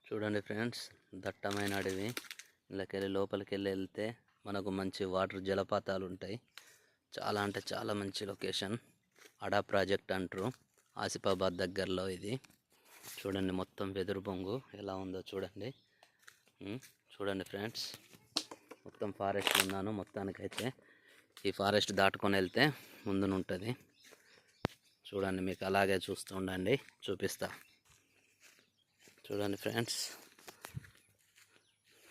చూడండి ఫ్రెండ్స్, దట్టమైన అడవి. ఇళ్ళకెళ్ళి లోపలికి వెళ్తే మనకు మంచి వాటర్ జలపాతాలు ఉంటాయి. చాలా అంటే చాలా మంచి లొకేషన్. అడా ప్రాజెక్ట్ అంటారు. ఆసిఫాబాద్ దగ్గరలో ఇది. చూడండి మొత్తం వెదురు బొంగు ఎలా ఉందో చూడండి. చూడండి ఫ్రెండ్స్, మొత్తం ఫారెస్ట్ ఉన్నాను. మొత్తానికైతే ఈ ఫారెస్ట్ దాటుకొని వెళ్తే ముందునుంటుంది. చూడండి, మీకు అలాగే చూస్తూ ఉండండి, చూపిస్తా. చూడండి ఫ్రెండ్స్,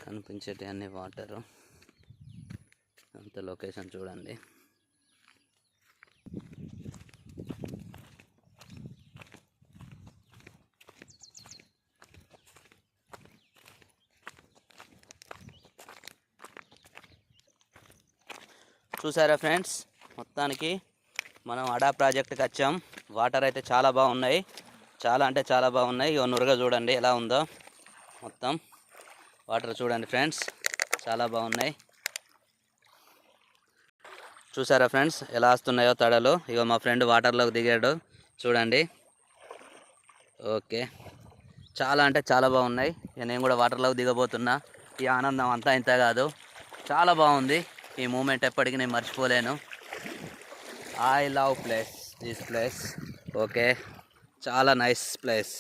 కనిపించేటి అన్ని వాటరు. అంత లొకేషన్ చూడండి. చూసారా ఫ్రెండ్స్, మొత్తానికి మనం అడా ప్రాజెక్ట్కి వచ్చాం. వాటర్ అయితే చాలా బాగున్నాయి, చాలా అంటే చాలా బాగున్నాయి. ఇక నురగ చూడండి ఎలా ఉందో. మొత్తం వాటర్ చూడండి ఫ్రెండ్స్, చాలా బాగున్నాయి. చూసారా ఫ్రెండ్స్ ఎలా వస్తున్నాయో తడలు. ఇక మా ఫ్రెండ్ వాటర్లోకి దిగాడు చూడండి. ఓకే, చాలా అంటే చాలా బాగున్నాయి. ఇక నేను కూడా వాటర్లోకి దిగబోతున్నా. ఈ ఆనందం అంతా ఇంత కాదు, చాలా బాగుంది. ఈ మూమెంట్ ఎప్పటికీ నేను మర్చిపోలేను. I love this place. Okay, చాలా నైస్ ప్లేస్.